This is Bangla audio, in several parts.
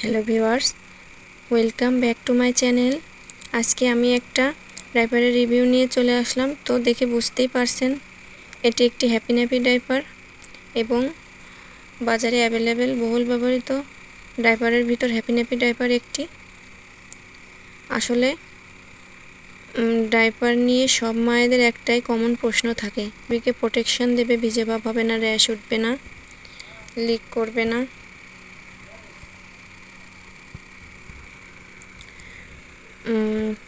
Hello viewers, welcome back to my channel. আজকে আমি একটা ডাইপারের রিভিউ নিয়ে চলে আসলাম। তো দেখে বুঝতেই পারছেন এটি একটি হ্যাপি ন্যাপি ডাইপার এবং বাজারে অ্যাভেলেবেল বহুল ব্যবহৃত ডাইপারের ভিতর হ্যাপি ন্যাপি ডাইপার একটি। আসলে ডাইপার নিয়ে সব মায়েদের একটাই কমন প্রশ্ন থাকে, বেবিকে প্রোটেকশন দেবে, ভিজে ভাব হবে না, র্যাশ উঠবে না, লিক করবে না।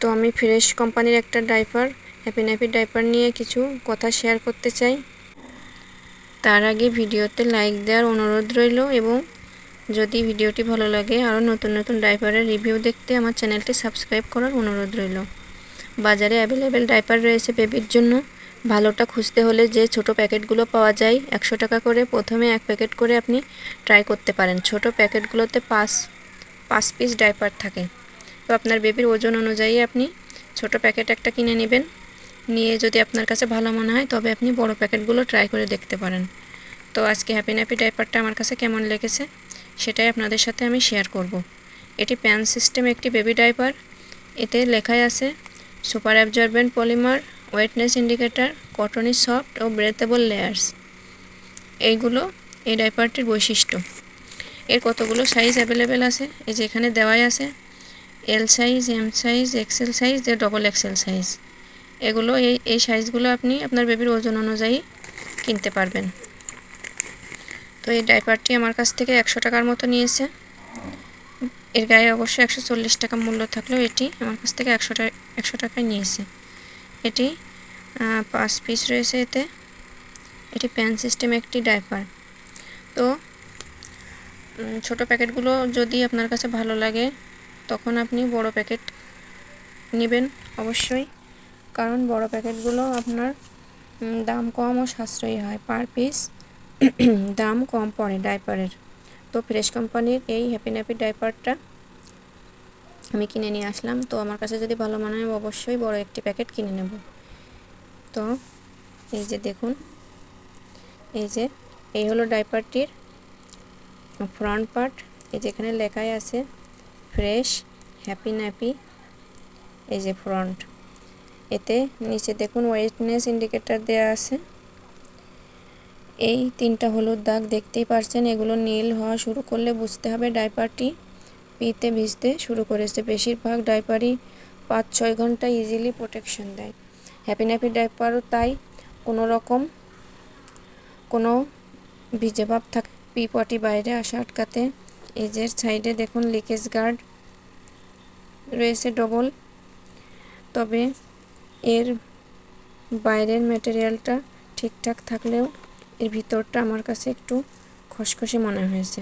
তো আমি ফ্রেশ কোম্পানির একটা ডাইপার হ্যাপি ন্যাপি ডাইপার নিয়ে কিছু কথা শেয়ার করতে চাই। তার আগে ভিডিওতে লাইক দেওয়ার অনুরোধ রইল এবং যদি ভিডিওটি ভালো লাগে আরও নতুন নতুন ডাইপারের রিভিউ দেখতে আমার চ্যানেলটি সাবস্ক্রাইব করার অনুরোধ রইল। বাজারে অ্যাভেলেবেল ডাইপার রয়েছে বেবির জন্য। ভালোটা খুঁজতে হলে যে ছোট প্যাকেটগুলো পাওয়া যায় 100 টাকা করে, প্রথমে 1 প্যাকেট করে আপনি ট্রাই করতে পারেন। ছোট প্যাকেটগুলোতে 5 পিস ডাইপার থাকে। তো আপনার বেবির ওজন অনুযায়ী আপনি ছোট প্যাকেট একটা কিনে নেবেন। নিয়ে যদি আপনার কাছে ভালো মনে হয় তবে আপনি বড় প্যাকেটগুলো ট্রাই করে দেখতে পারেন। তো আজকে হ্যাপি ন্যাপি ডাইপারটা আমার কাছে কেমন লেগেছে সেটাই আপনাদের সাথে আমি শেয়ার করব। এটি প্যান সিস্টেম একটি বেবি ডাইপার। এতে লেখাই আছে super absorbent polymer, ওয়েটনেস indicator, Courtney soft ও ব্রেথেবল লেয়ার্স। এইগুলো এই ডাইপারটির বৈশিষ্ট্য। এর কতগুলো সাইজ অ্যাভেলেবেল আছে এই যে এখানে দেওয়াই আছে, L size, M size, XL size, double XL size. এগুলো এই সাইজগুলো আপনি আপনার বেবির ওজন অনুযায়ী কিনতে পারবেন। তো এই ডাইপারটি আমার কাছ থেকে 100 টাকার মতো নিয়েছে। এর গায়ে অবশ্যই 140 টাকা মূল্য থাকলেও এটি আমার কাছ থেকে 100 টাকায় নিয়েছে। এটি 5 পিস রয়েছে এতে। এটি প্যান সিস্টেম একটি ডাইপার। তো ছোট প্যাকেটগুলো যদি আপনার কাছে ভালো লাগে তখন আপনি বড় প্যাকেট নেবেন অবশ্যই, কারণ বড় প্যাকেটগুলো আপনার দাম কম ও সাশ্রয়ী হয়, পার পিস দাম কম পড়ে ডাইপারের। তো ফ্রেশ কোম্পানির এই হ্যাপি ন্যাপি ডাইপারটা আমি কিনে নিয়ে আসলাম। তো আমার কাছে যদি ভালো মনে হয় অবশ্যই বড় একটি প্যাকেট কিনে নেব। তো এই যে দেখুন, এই হলো ডাইপারটির ফ্রন্ট পার্ট। এই যেখানে লেখাই আছে ফ্রেশ হ্যাপি ন্যাপি, এই যে ফ্রন্ট। এতে নিচে দেখুন ওয়েটনেস ইন্ডিকেটর দেওয়া আছে। এই 3টা হলুদ দাগ দেখতেই পারছেন, এগুলো নীল হওয়া শুরু করলে বুঝতে হবে ডাইপারটি পিতে ভিজতে শুরু করেছে। বেশিরভাগ ডাইপারই 5-6 ঘন্টা ইজিলি প্রোটেকশন দেয়। হ্যাপি ন্যাপি ডাইপারও তাই কোনো ভিজে ভাব থাকে পটি বাইরে আসা আটকাতে। এই যে সাইডে দেখুন লিকেজ গার্ড রয়েছে ডবল। তবে এর বাইরের ম্যাটেরিয়ালটা ঠিকঠাক থাকলেও এর ভিতরটা আমার কাছে একটু খসখসে মনে হয়েছে।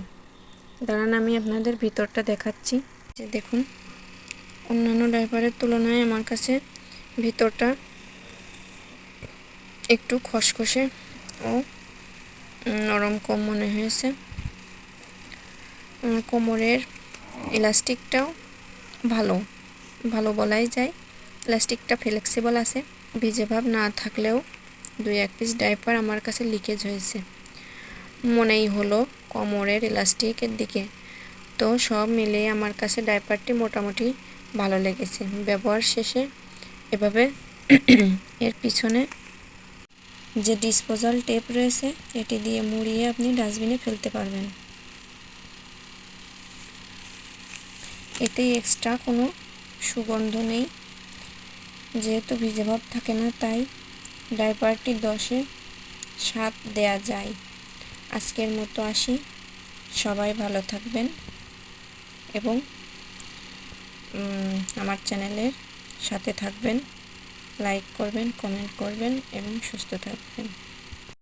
দাঁড়ান আমি আপনাদের ভিতরটা দেখাচ্ছি। যে দেখুন, অন্যান্য ডাইপারের তুলনায় আমার কাছে ভিতরটা একটু খসখসে ও নরম কম মনে হয়েছে। কোমরের ইলাস্টিকটাও ভালো বলাই যায়। ইলাস্টিকটা ফ্লেক্সিবল আছে। ভিজে ভাব না থাকলেও 2-1 পিস ডাইপার আমার কাছে লিকেজ হয়েছে মনেই হলো কোমরের ইলাস্টিকের দিকে। তো সব মিলিয়ে আমার কাছে ডাইপারটি মোটামুটি ভালো লেগেছে। ব্যবহার শেষে এভাবে এর পিছনে যে ডিসপোজাল টেপ রয়েছে এটি দিয়ে মুড়িয়ে আপনি ডাস্টবিনে ফেলতে পারবেন। এতে এক্সট্রা কোনো সুগন্ধ নেই, যেহেতু ভিজে ভাব থাকে না তাই ডাইপারটি 10-এ 7 দেয়া যায়। আজকের মতো আসি, সবাই ভালো থাকবেন এবং আমার চ্যানেলের সাথে থাকবেন, লাইক করবেন, কমেন্ট করবেন এবং সুস্থ থাকবেন।